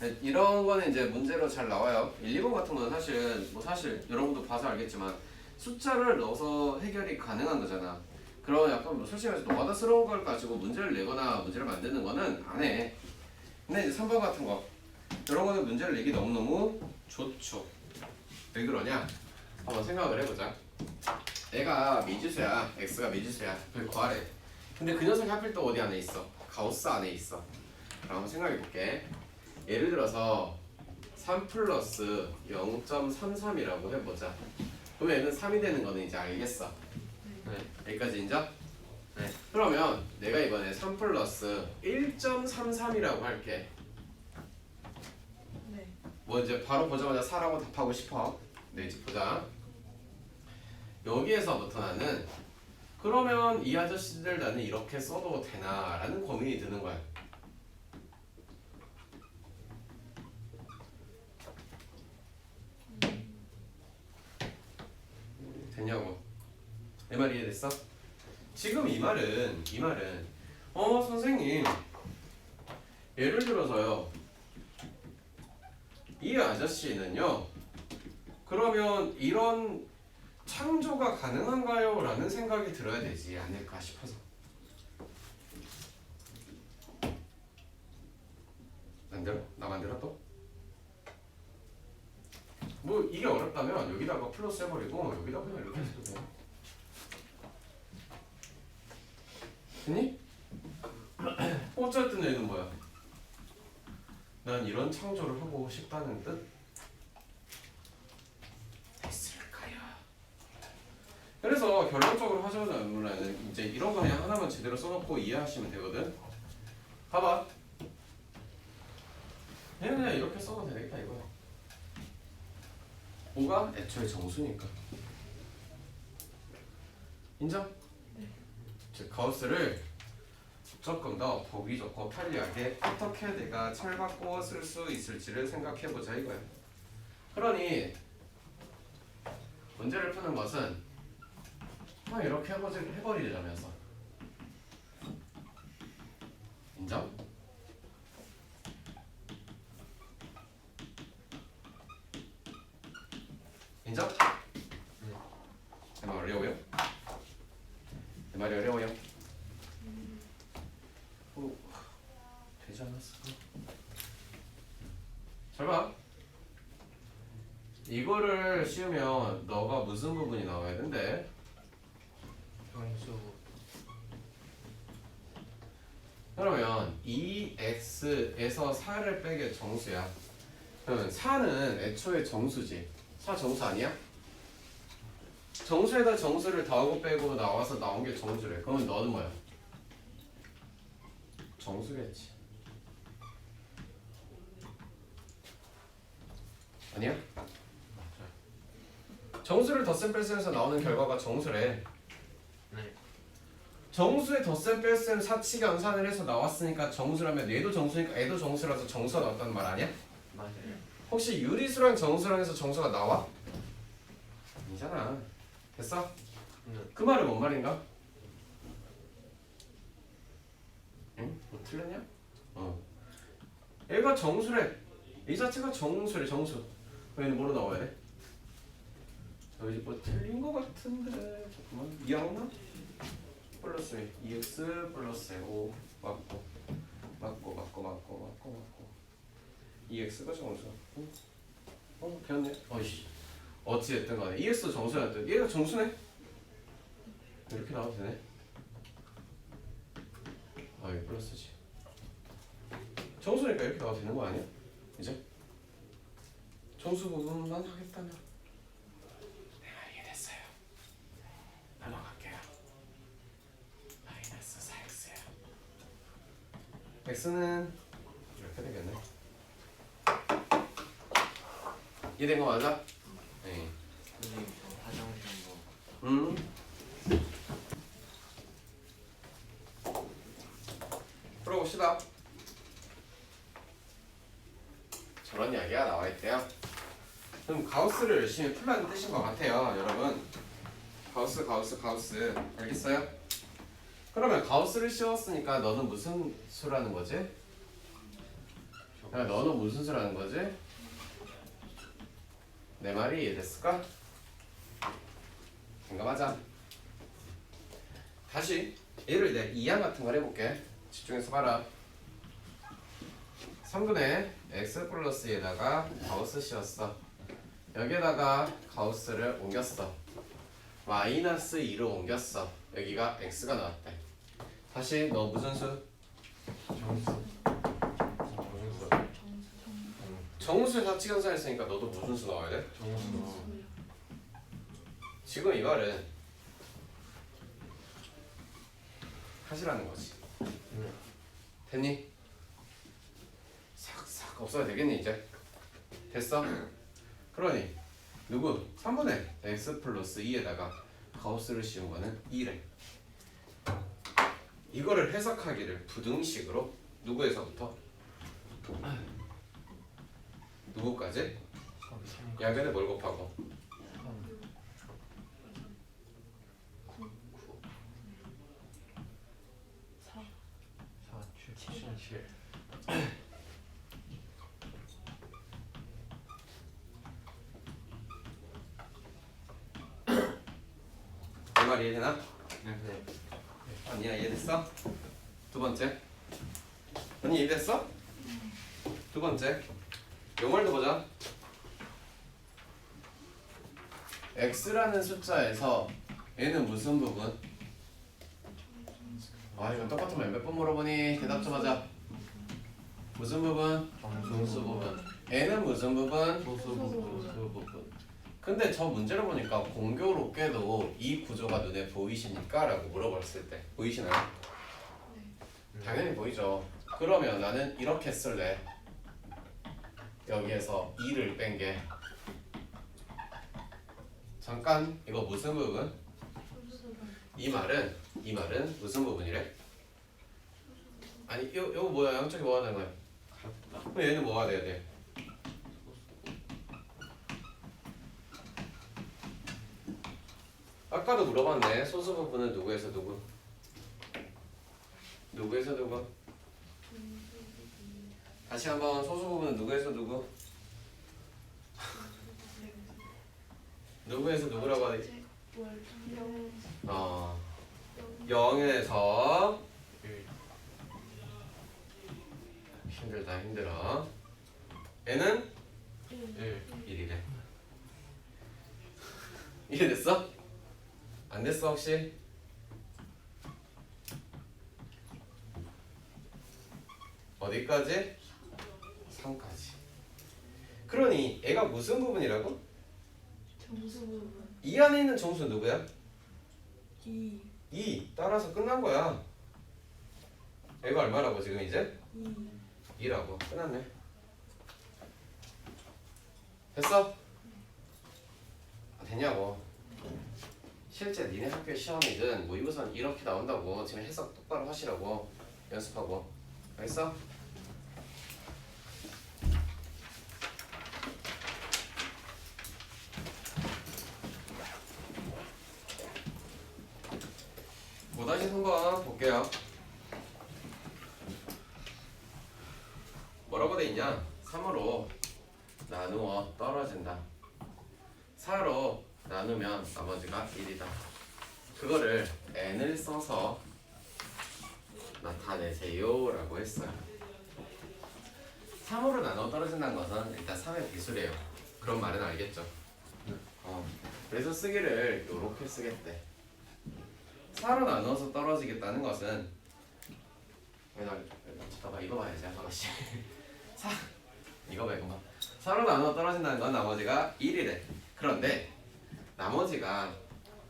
네, 이런 거는 이제 문제로 잘 나와요. 1, 2번 같은 거는 사실 여러분도 봐서 알겠지만 숫자를 넣어서 해결이 가능한 거잖아. 그런 약간 솔직히 말해서 노가다스러운 걸 가지고 문제를 내거나 문제를 만드는 거는 안 해. 근데 이제 3번 같은 거 이런 거는 문제를 내기 너무너무 좋죠. 왜 그러냐? 한번 생각을 해보자. 얘가 미지수야. x가 미지수야. 그걸 구하래. 근데 그 녀석이 하필 또 어디 안에 있어? 가우스 안에 있어. 그럼 한번 생각해볼게. 예를 들어서 3 플러스 0.33이라고 해보자. 그럼 얘는 3이 되는 거는 이제 알겠어. 네, 여기까지 인정? 네. 그러면 내가 이번에 3 플러스 1.33이라고 할게. 네. 뭐 이제 바로 보자마자 4라고 답하고 싶어. 네, 이제 보자. 여기에서부터 나는 그러면 이 아저씨들 나는 이렇게 써도 되나? 라는 고민이 드는 거야. 됐냐고? 내 말 이해됐어? 지금 이 말은 선생님 예를 들어서요 이 아저씨는요 그러면 이런 창조가 가능한가요? 라는 생각이 들어야 되지 않을까 싶어서. 만들어? 나 만들어 또? 뭐 이게 어렵다면 여기다가 플러스 해버리고 여기다 그냥 이렇게 해도 돼요. 됐니? 어쨌든 얘는 뭐야? 난 이런 창조를 하고 싶다는 뜻? 됐을까요? 그래서 결론적으로 하자면 이제 이런 거 그냥 하나만 제대로 써놓고 이해하시면 되거든. 봐봐. 얘는 그냥 이렇게 써도 되겠다 이거야. 5가 애초에 정수니까. 인정? 네. 즉 가우스를 조금 더 보기 좋고 편리하게 어떻게 내가 철바꾸어 쓸 수 있을지를 생각해보자 이거야. 그러니 문제를 푸는 것은 그냥 이렇게 해버리자면서. 인정? 인정? 내 말 어려워요? 내 말이 어려워요? 되지 않았어? 잘 봐. 이거를 씌우면 너가 무슨 부분이 나와야 된대? 정수. 그러면 2x에서 4를 빼게 정수야. 그러면 4는 애초에 정수지. 4 정수 아니야? 정수에다 정수를 더하고 빼고 나와서 나온 게 정수래. 그러면 너는 뭐야? 정수겠지. 아니야? 정수를 덧셈 뺄셈에서 나오는 결과가 정수래. 네. 정수의 덧셈 뺄셈 사칙 연산을 해서 나왔으니까 정수라면 얘도 정수니까 애도 정수라서 정수가 나왔다는 말 아니야? 맞아요. 혹시 유리수랑 정수랑 해서 정수가 나와? 아니잖아. 됐어? 네. 그 말은 뭔 말인가? 응? 뭐 틀렸냐? 얘가 정수래. 이 자체가 정수래. 정수. 얘는 뭐로 나와야 돼? 여기 뭐 틀린 거 같은데 잠깐만. 2항나? 플러스 2x 플러스 5 맞고 2x가 정수. 배웠네. 어이씨. 어찌됐든 간에 2x 정수였든 얘가 정수네? 이렇게 나와도 되네. 아 이거 플러스지. 정수니까 이렇게 나와도 되는 거 아니야? 이제? 정수 부분만 하겠다면 내가 이해됐어요. 넘어갈게요. 마이너스 4x야. x는 이렇게 되겠네. 이해된 거 맞아? 네. 선생님 저 화장실 한번. 풀어봅시다. 저런 이야기가 나와 있대요. 그럼 가우스를 열심히 풀라는 뜻인 것 같아요, 여러분. 가우스 알겠어요? 그러면 가우스를 씌웠으니까 너는 무슨 수라는 거지? 야, 너는 무슨 수라는 거지? 내 말이 이해됐을까? 공감하자. 다시 예를 내 2항 같은 걸 해볼게. 집중해서 봐라. 3분의 x 플러스에다가 가우스 씌웠어. 여기에다가 가우스를 옮겼어. 마이너스 2로 옮겼어. 여기가 x가 나왔대. 다시 너 무슨 수? 정수. 정수의 사칙연산 했으니까 너도 무슨 수 나와야 돼? 정수. 지금 이 말은 하시라는 거지. 네. 됐니? 싹싹 없어야 되겠니 이제? 됐어? 그러니 누구? 3분의 x 플러스 2에다가 가우스를 씌운 거는 2래. 이거를 해석하기를 부등식으로 누구에서부터? 누구까지? 야근에 뭘 곱하고? 7. 내 말 이해되나? 네. 언니야 이해됐어? 두 번째. 언니 이해됐어? 두 번째. 요 말도 보자. x라는 숫자에서 얘는 무슨 부분? 아 이거 똑같으면 몇 번 물어보니 대답 좀 하자. 무슨 부분? 정수 부분. 얘는 무슨 부분? 소수 부분. 그 부분. 근데 저 문제를 보니까 공교롭게도 이 구조가 눈에 보이십니까? 라고 물어봤을 때 보이시나요? 당연히 보이죠. 그러면 나는 이렇게 쓸래. 여기에서 2를 뺀 게 잠깐 이거 무슨 부분? 이 말은 무슨 부분이래? 아니 요거 뭐야? 양쪽이 뭐가 되는 거야? 그럼 얘는 뭐가 돼야 돼? 아까도 물어봤네. 소수 부분은 누구에서 누구? 누구에서 누구? 다시 한번 소수 부분은 누구에서 누구? 누구에서 누구라고 하지? 0에서 힘들어. 얘는 1이래. 이해됐어? 안 됐어 혹시? 어디까지? 3까지. 그러니 얘가 무슨 부분이라고? 정수 부분 이 안에 있는 정수는 누구야? 2 2. 따라서 끝난 거야. 얘가 얼마라고 지금 이제? 2라고. 끝났네. 됐어? 됐냐고. 실제 니네 학교 시험이든 모의고사는 이렇게 나온다고. 지금 해석 똑바로 하시라고. 연습하고. 알겠어? 다시 한번 볼게요. 뭐라고 돼 있냐? 3으로 나누어 떨어진다. 4로 나누면 나머지가 1이다. 그거를 n을 써서 나타내세요 라고 했어요. 3으로 나누어 떨어진다는 것은 일단 3의 비수래요. 그런 말은 알겠죠? 그래서 쓰기를 이렇게 쓰겠대. 4로 나누어서 떨어지겠다는 것은 잠깐만 이거 봐야지 아가씨. 4 이거 봐 이거 봐. 4로 나누어 떨어진다는 건 나머지가 1이래. 그런데 나머지가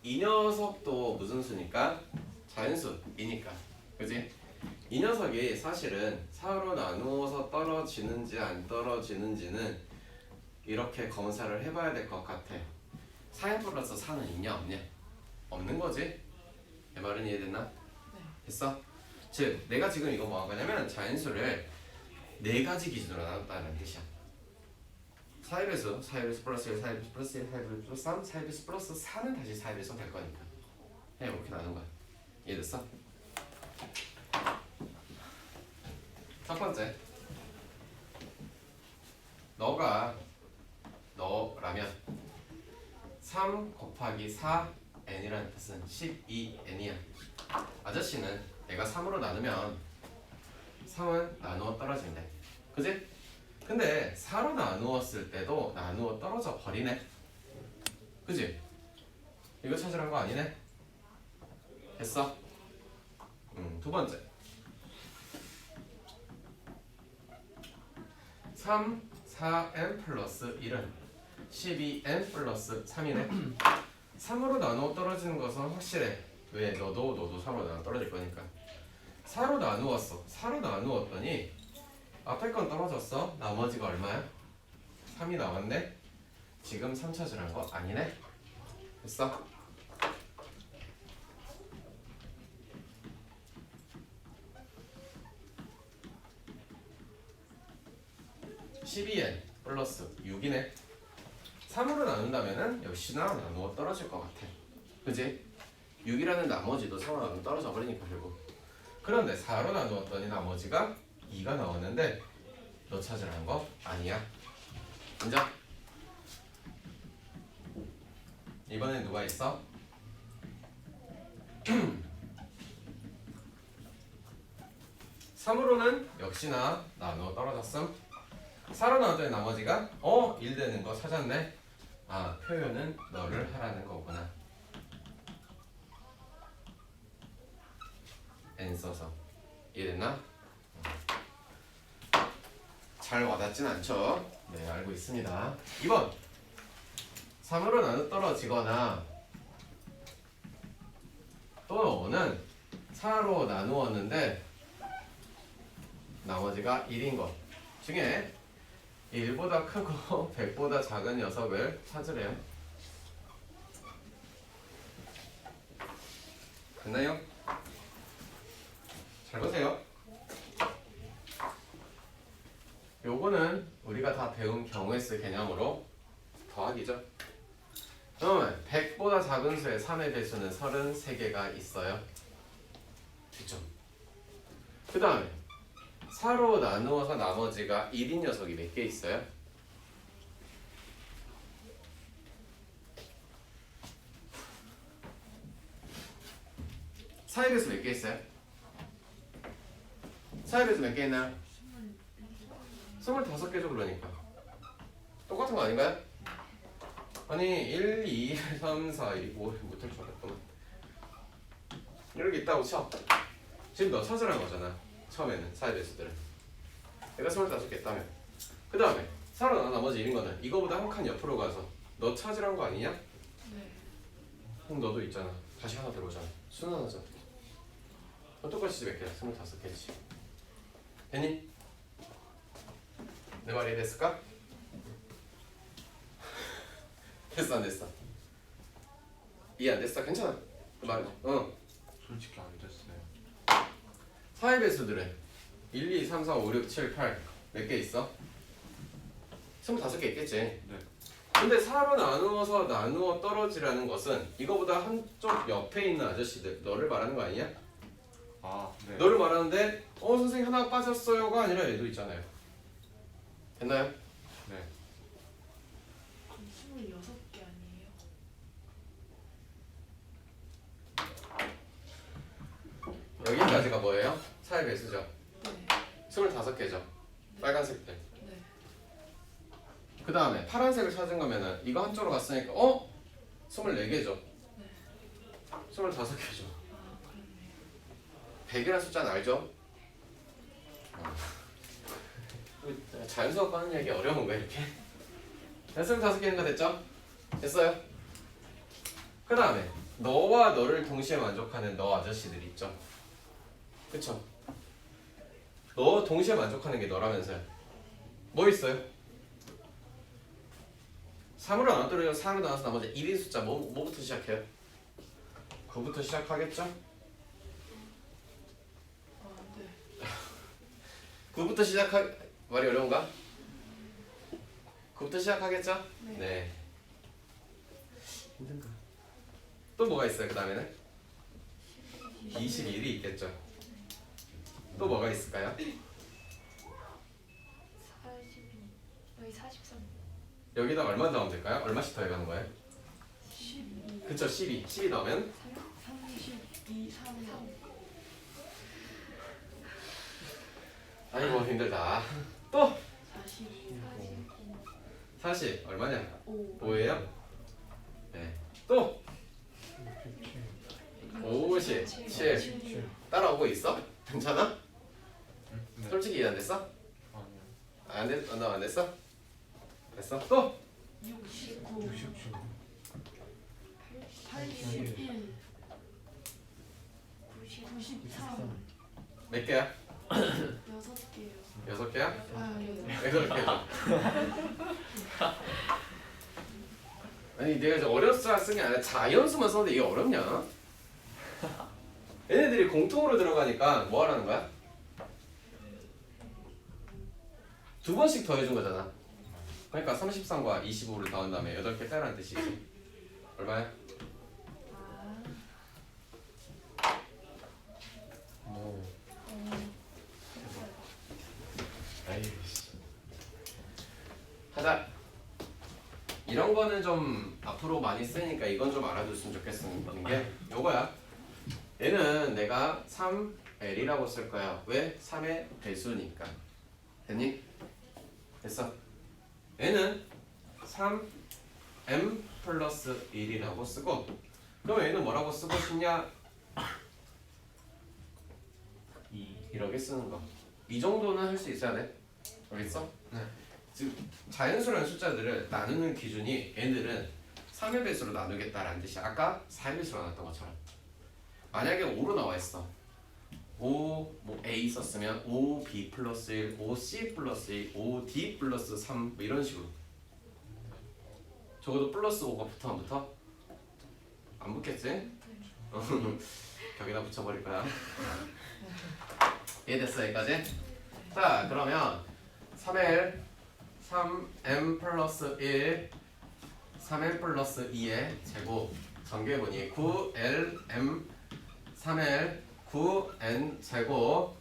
이 녀석도 무슨 수니까? 자연수이니까. 그지? 이 녀석이 사실은 4로 나누어서 떨어지는지 안 떨어지는지는 이렇게 검사를 해봐야 될 것 같아. 4n 플러스 4는 있냐 없냐? 없는 거지? 내 말은 이해됐나? 네. 됐어? 즉 내가 지금 이거 뭐 한 거냐면 자연수를 네 가지 기준으로 나눴다는 뜻이야. 4의 배수, 4의 배수 플러스 1, 4의 배수 플러스 1, 4의 배수 플러스 3, 4의 배수 플러스 4는 다시 4의 배수 될 거니까 그냥 이렇게 나눈 거야. 이해됐어? 첫 번째, 너라면 3 곱하기 4n이라는 뜻은 12n이야. 아저씨는 내가 3으로 나누면 3은 나누어 떨어진대. 그지? 근데 4로 나누었을 때도 나누어 떨어져 버리네. 그지? 이거 찾으란 거 아니네? 됐어? 두 번째, 3, 4n 플러스 1은 12n 플러스 3이네. 3으로 나누어 떨어지는 것은 확실해. 왜? 너도 3으로 나누어 떨어질 거니까. 4로 나누었어. 4로 나누었더니 앞에 건 떨어졌어. 나머지가 얼마야? 3이 나왔네. 지금 3 찾으란 거 아니네. 됐어? (12n) 플러스 6이네. 3으로 나눈다면은 역시나 나누어 떨어질 것 같아. 그지? 6이라는 나머지도 3으로 나누어 떨어져 버리니까 결국. 그런데 4로 나누었더니 나머지가 2가 나왔는데 너 찾으라는 거 아니야. 인정? 이번엔 누가 있어? 3으로는 역시나 나누어 떨어졌음. 4로 나왔더니 나머지가 1 되는 거 찾았네. 아, 표현은 너를 하라는 거구나. n 써서. 이해됐나? 잘 와닿진 않죠? 네, 알고 있습니다. 2번 3으로 나눠 떨어지거나 또는 4로 나누었는데 나머지가 1인 것 중에 1보다 크고 100보다 작은 녀석을 찾으래요. 됐나요? 잘 보세요. 요거는 우리가 다 배운 경우의 수 개념으로 더하기죠. 그러면 100보다 작은 수의 3의 배수는 33개가 있어요. 됐죠? 그 다음에 4로 나누어서 나머지가 1인 녀석이 몇 개 있어요? 사의 배수 몇 개 있어요? 사의 배수 몇 개 있나요? 25개죠. 그러니까 똑같은 거 아닌가요? 아니 1, 2, 3, 4, 2, 5 못할 줄 알았더만. 이렇게 있다고 쳐. 지금 너 찾으라는 거잖아. 처음에는 사의 배수들은 내가 25개 있다며. 그 다음에 4로 나눠 나머지 1인 거는 이거보다 한 칸 옆으로 가서 너 찾으라는 거 아니냐? 네. 그럼 너도 있잖아. 다시 하나 들어오잖아. 순환하자. 똑같이 몇 개야? 25개지. 됐니? 내 말이 됐을까? 됐어 안 됐어? 이해 안 됐어? 괜찮아. 말해. 솔직히 안 됐어요. 4의 배수들은 1, 2, 3, 4, 5, 6, 7, 8 몇 개 있어? 25개 있겠지. 네. 근데 4로 나누어 떨어지라는 것은 이거보다 한쪽 옆에 있는 아저씨들 너를 말하는 거 아니야? 아, 네. 너를 말하는데 선생님 하나 빠졌어요가 아니라 얘도 있잖아요. 됐나요? 네. 그럼 26개 아니에요? 여기까지가 뭐예요? 4의 배수죠. 네. 25개죠. 빨간색들. 네. 그 다음에 파란색을 찾은 거면은 이거 한쪽으로 갔으니까 24개죠. 네. 25개죠. 아, 그렇네요. 100이라는 숫자는 알죠? 자연 수업 하는 얘기 어려운 거야 이렇게? 25개인가 됐죠? 됐어요? 그 다음에 너와 너를 동시에 만족하는 너 아저씨들 있죠? 그쵸? 너 동시에 만족하는 게 너라면서요. 뭐 있어요? 3으로 나눠들어요. 4로 나눠서 나머지 1인 숫자 뭐부터 시작해요? 9부터 시작하겠죠? 아, 네. 9부터 말이 어려운가? 9부터 시작하겠죠? 네. 네. 힘든가? 또 뭐가 있어요? 그 다음에는? 21이 있겠죠. 또 뭐가 있을까요? 42. 여기 43. 여기다 얼마 넣으면 될까요? 얼마씩 더해가는 거예요? 12. 그쵸, 12. 12 넣으면 32, 3. 아이고 힘들다. 또 42. 40 얼마냐? 5. 5예요? 네. 또 50, 7. 따라오고 있어? 괜찮아? 네. 솔직히 이해 안 됐어? 아니요. 안 됐? 너 안 됐어? 됐어? 또 69. 69. 81. 93. 몇 개야? 6개요. 6개야? 아, 8개. 아니 내가 이제 어려서 쓴 게 아니라 자연수만 썼는데 이게 어렵냐? 얘네들이 공통으로 들어가니까 뭐 하라는 거야? 두 번씩 더해준 거잖아. 그러니까 33과 25를 더한 다음에 8개 빼라는 뜻이지. 얼마야? 아. 오. 아이씨. 하자. 이런 거는 좀 앞으로 많이 쓰니까 이건 좀 알아뒀으면 좋겠는 게 요거야. 얘는 내가 3L이라고 쓸 거야. 왜? 3의 배수니까. 됐니? 됐어. 얘는 3M 플러스 1이라고 쓰고 그럼 얘는 뭐라고 쓰고 싶냐? 이렇게 쓰는 거. 이 정도는 할 수 있어야 돼. 알겠어? 네. 즉 자연수라는 숫자들을 나누는 기준이 얘들은 3의 배수로 나누겠다라는 뜻이야. 아까 4의 배수로 나눴던 것처럼. 만약에 5로 나와 있어. 5, 뭐 A 썼으면 5B 플러스 1, 5C 플러스 1, 5D 플러스 3 뭐 이런 식으로. 적어도 플러스 5가 붙어 안 붙어? 안 붙겠지? 벽에다 붙여버릴 거야. 이해됐어 여기까지? 자 그러면 3L 3M 플러스 1 3M 플러스 2의 제곱 전개해보니 9LM 3L 9N 제곱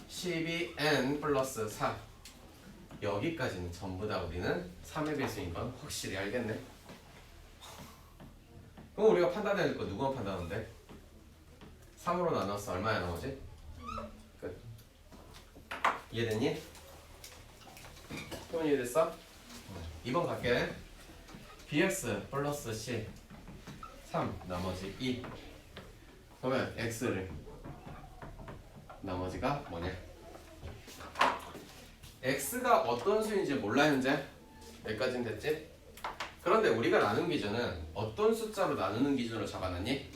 12N 플러스 4 여기까지는 전부 다 우리는 3의 배수인 건 확실히 알겠네. 그럼 우리가 판단해야 될 거 누가 판단하는데? 3으로 나눠서 얼마야 나머지? 끝. 이해됐니? 표현 이해됐어? 2번 갈게. bx 플러스 c 3 나머지 2 그러면 x를 나머지가 뭐냐? x가 어떤 수인지 몰라 현재? 여기까지는 됐지? 그런데 우리가 나눈 기준은 어떤 숫자로 나누는 기준으로 잡아놨니?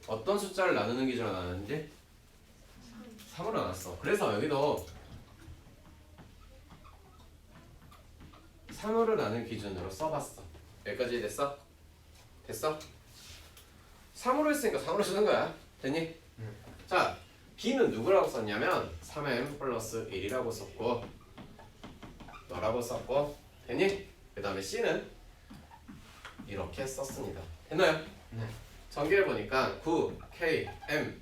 어떤 숫자를 나누는 기준으로 나눴는지? 3으로 나눴어. 그래서 여기도 3으로 나눈 기준으로 써봤어. 여기까지 됐어? 됐어? 3으로 했으니까 3으로 쓰는 거야. 됐니? 자, b는 누구라고 썼냐면 3m 플러스 1이라고 썼고 너라고 썼고 됐니? 그 다음에 c는 이렇게 썼습니다. 됐나요? 네. 전개해 보니까 9 k m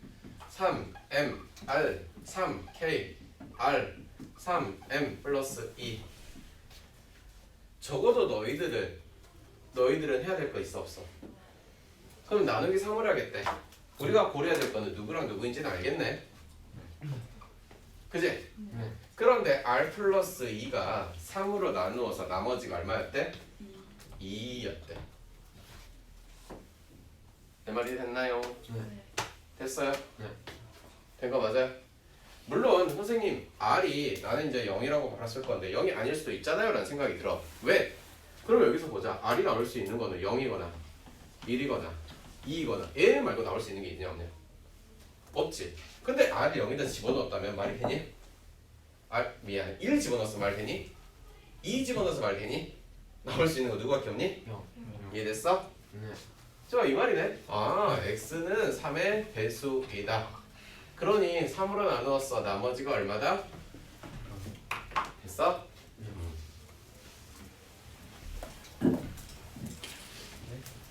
3 m r 3 k r 3 m 플러스 2 적어도 너희들은 해야 될 거 있어 없어? 그럼 나누기 3을 하겠대. 우리가 고려해야 될 거는 누구랑 누구인지는 알겠네. 그지? 네. 그런데 r 플러스 2가 3으로 나누어서 나머지가 얼마였대? 2였대. 내 말이 됐나요? 네. 됐어요? 네. 된 거 맞아요? 물론 선생님 R이 나는 이제 0이라고 받았을 건데 0이 아닐 수도 있잖아요 라는 생각이 들어. 왜? 그러면 여기서 보자. R이 나올 수 있는 거는 0이거나 1이거나 2이거나 얘 말고 나올 수 있는 게 있냐 없냐? 없지. 근데 R이 0이다 집어넣었다면 말이 되니? 미안 1 집어넣어서 말이 되니? 2 집어넣어서 말이 되니? 나올 수 있는 거 누구밖에 없니? 영. 이해됐어? 네. 저 이 말이네. 아, x는 3의 배수이다. 그러니 3으로 나누었어. 나머지가 얼마다? 됐어?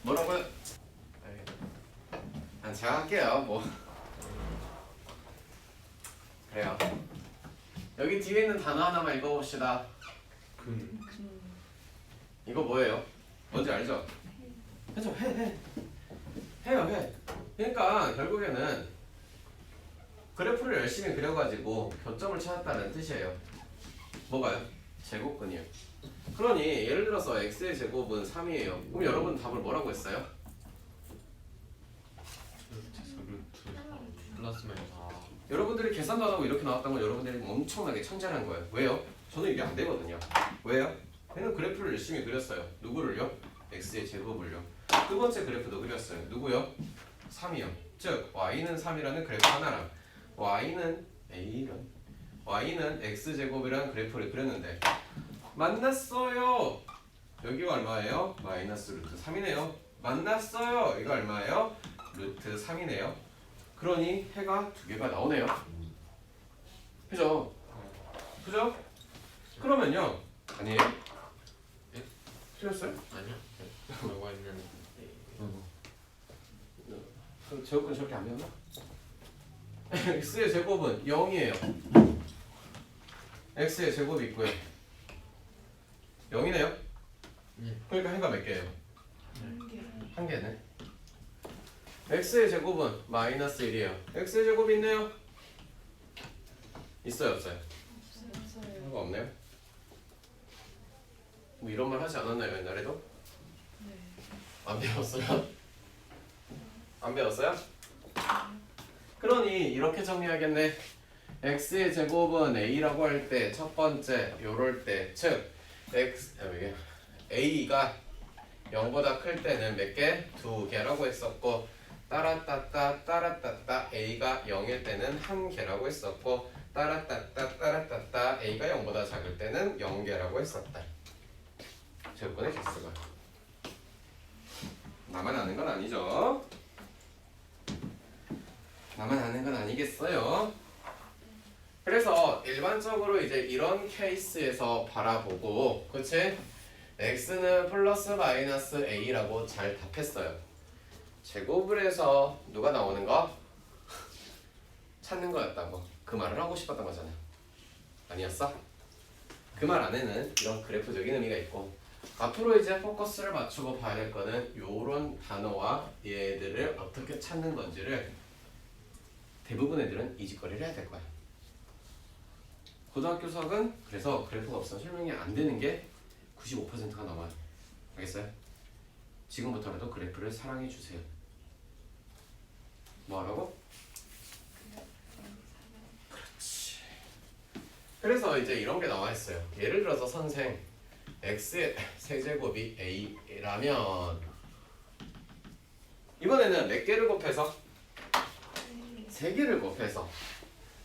뭐라고요? 제가 할게요. 뭐 그래요. 여기 뒤에 있는 단어 하나만 읽어봅시다. 이거 뭐예요? 뭔지 알죠? 그죠? 해요. 그러니까 결국에는 그래프를 열심히 그려가지고 교점을 찾았다는 뜻이에요. 뭐가요? 제곱근이요. 그러니 예를 들어서 x의 제곱은 3이에요. 그럼 여러분 답을 뭐라고 했어요? 플러스 마이너스. 여러분들이 계산도 안 하고 이렇게 나왔던 건 여러분들이 엄청나게 천재란 거예요. 왜요? 저는 이게 안 되거든요. 왜요? 걔는 그래프를 열심히 그렸어요. 누구를요? x의 제곱을요. 두 번째 그래프도 그렸어요. 누구요? 3이요. 즉 y는 3이라는 그래프 하나랑 y는 x제곱이라는 그래프를 그렸는데 만났어요. 여기가 얼마예요? 마이너스 루트 3이네요. 만났어요. 이거 얼마예요? 루트 3이네요. 그러니 해가 두 개가 나오네요. 그죠? 그죠? 그러면요. 아니에요? 예? 틀렸어요? 아니요. 뭐가 있는. 그 제곱근 저렇게 안 배웠나? x의 제곱은 0이에요. x의 제곱이 있고요. 0이네요. 그러니까 해가 몇 개예요? 한 개네. x의 제곱은 마이너스 1이에요. x의 제곱이 있네요? 있어요 없어요? 해가 없네요. 뭐 이런 말 하지 않았나요 옛날에도? 안 배웠어요? 안 배웠어요? 그러니 이렇게 정리하겠네. x의 제곱은 a라고 할 때 첫 번째 요럴 때 즉 a가 0보다 클 때는 몇 개? 두 개라고 했었고 따라따따 a가 0일 때는 한 개라고 했었고 따라따따 a가 0보다 작을 때는 0개라고 했었다. 제곱근의 개수가 나만 아는 건 아니죠? 나만 아는 건 아니겠어요? 그래서 일반적으로 이제 이런 케이스에서 바라보고 그치? x는 플러스 마이너스 a라고 잘 답했어요. 제곱을 해서 누가 나오는 거? 찾는 거였다고. 그 말을 하고 싶었던 거잖아. 아니었어? 그 말 안에는 이런 그래프적인 의미가 있고 앞으로 이제 포커스를 맞추고 봐야 될 거는 요런 단어와 얘들을 어떻게 찾는 건지를 대부분 애들은 이직거리를 해야 될 거야. 고등학교 수학은 그래서 그래프가 없으면 설명이 안 되는 게 95%가 넘어요. 알겠어요? 지금부터라도 그래프를 사랑해 주세요. 뭐 하라고? 그렇지. 그래서 이제 이런 게 나와 있어요. 예를 들어서 선생 x의 세제곱이 a라면 이번에는 몇 개를 곱해서? 3개를 곱해서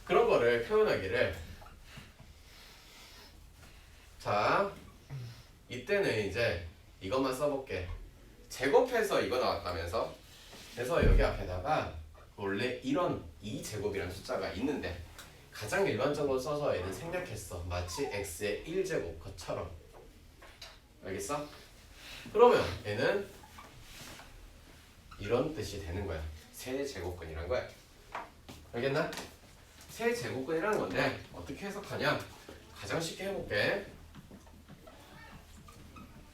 그런 거를 표현하기를 자 이때는 이제 이것만 써볼게. 제곱해서 이거 나왔다면서? 그래서 여기 앞에다가 원래 이런 2제곱이라는 숫자가 있는데 가장 일반적으로 써서 얘는 생략했어. 마치 x의 1제곱 것처럼. 알겠어? 그러면 얘는 이런 뜻이 되는 거야. 세제곱근이란 거야. 알겠나? 세제곱근이라는 건데 어떻게 해석하냐? 가장 쉽게 해볼게.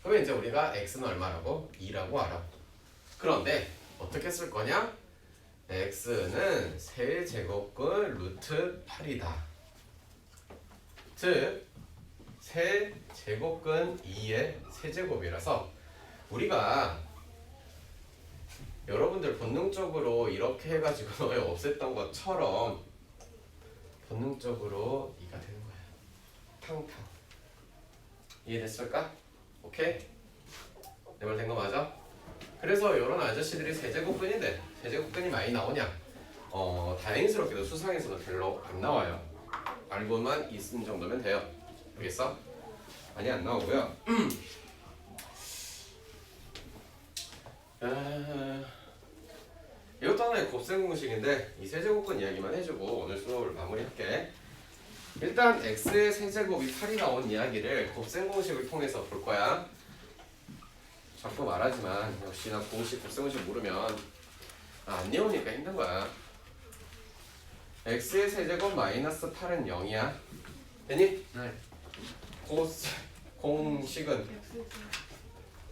그러면 이제 우리가 x는 얼마라고? 2라고 알아. 그런데 어떻게 쓸 거냐? x는 세제곱근 루트 8이다. 즉 세제곱근 2의 세제곱이라서 우리가 여러분들 본능적으로 이렇게 해가지고 없앴던 것처럼 본능적으로 2가 되는 거야. 탕탕. 이해됐을까? 오케이? 내 말 된 거 맞아? 그래서 이런 아저씨들이 세제곱근인데 세제곱근이 많이 나오냐? 다행스럽게도 수상에서는 별로 안 나와요. 알고만 있는 정도면 돼요. 알겠어? 많이 안 나오고요. 이것도 하나의 곱셈 공식인데 이 세제곱근 이야기만 해주고 오늘 수업을 마무리할게. 일단 x의 세제곱이 8이 나온 이야기를 곱셈 공식을 통해서 볼 거야. 자꾸 말하지만 역시나 공식 곱셈 공식 모르면 안 외우니까 힘든 거야. x의 세제곱 마이너스 8은 0이야. 되니? 네. 공식은 X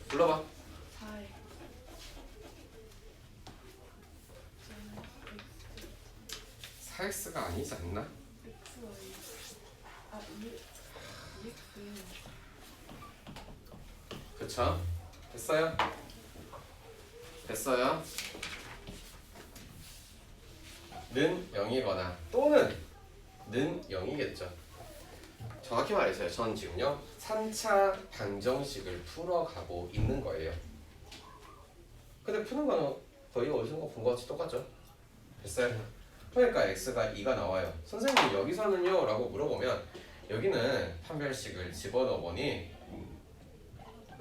불러봐. 4에 4x가 아니지 않나? XY 아 2X 그쵸? 됐어요? 됐어요? 는 0이거나 또는 는 0이겠죠. 정확히 말해서요. 전 지금요 3차 방정식을 풀어가고 있는 거예요. 근데 푸는 거는 거의 어디서 본 거 같이 똑같죠? 됐어요? 그러니까 x가 2가 나와요. 선생님 여기서는요? 라고 물어보면 여기는 판별식을 집어넣어보니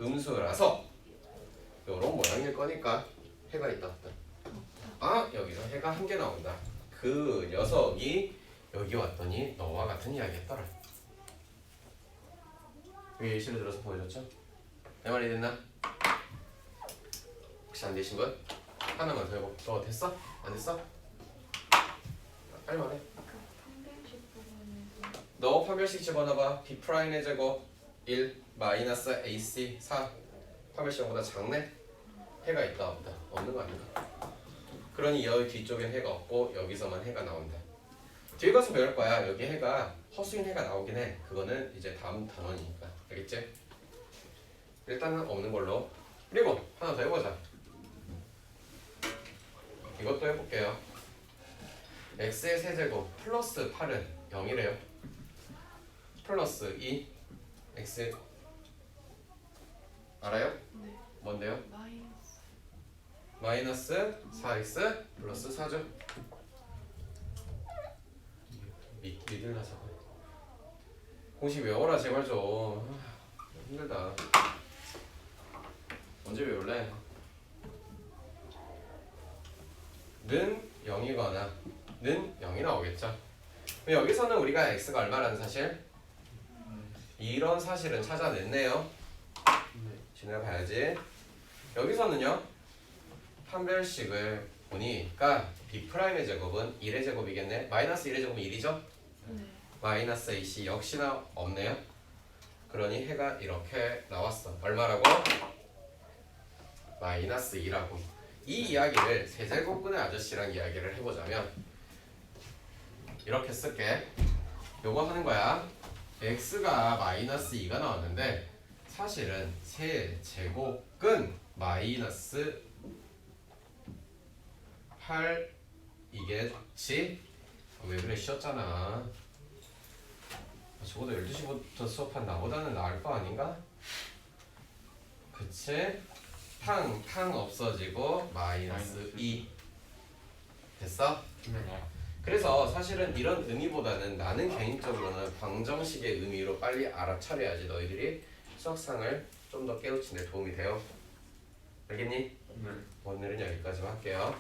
음수라서 요런 모양일 거니까 해가 있다 없다. 아 여기서 해가 한 개 나온다. 그 녀석이 여기 왔더니 너와 같은 이야기 했더라. 여기 예시를 들어서 보여줬죠? 내 말이 됐나? 혹시 안 되신 분? 하나만 더 해볼게. 너 됐어? 안 됐어? 빨리 말해. 그 판별식 부분에서 너 판별식 집어넣어봐. B'의 제곱 1 마이너스 AC 4 판별식보다 작네? 해가 있다 없다? 없는 거 아닌가? 그러니 여기 뒤쪽엔 해가 없고 여기서만 해가 나온다. 뒤에 가서 배울 거야. 여기 해가 허수인 해가 나오긴 해. 그거는 이제 다음 단원이니까. 알겠지? 일단은 없는 걸로. 그리고 하나 더 해보자. 이것도 해볼게요. x의 세제곱 플러스 8은 0이래요. 플러스 2 x 알아요? 네 뭔데요? 마이너스 마이너스 4x 플러스 4죠. 믿을라 저거. 공식 외워라 제발 좀. 힘들다. 언제 외울래? 는 0이거나 는 0이 나오겠죠. 그럼 여기서는 우리가 x가 얼마라는 사실? 이런 사실은 찾아냈네요. 지나가야지. 여기서는요 판별식을 보니까 B'의 제곱은 1의 제곱이겠네. 마이너스 1의 제곱은 1이죠? 네 마이너스 AC 역시나 없네요. 그러니 해가 이렇게 나왔어. 얼마라고? 마이너스 2라고. 이 이야기를 세제곱근의 아저씨랑 이야기를 해보자면 이렇게 쓸게. 요거 하는 거야. x가 마이너스 2가 나왔는데 사실은 세제곱근 마이너스 8이겠지? 왜 그래 쉬었잖아. 적어도 12시부터 수업한 나보다는 나을 거 아닌가? 그치? 탕 없어지고 마이너스 2 됐어? 네. 그래서 사실은 이런 의미보다는 나는 개인적으로는 방정식의 의미로 빨리 알아차려야지 너희들이 수학상을 좀 더 깨우치는 데 도움이 돼요. 알겠니? 네. 오늘은 여기까지 할게요.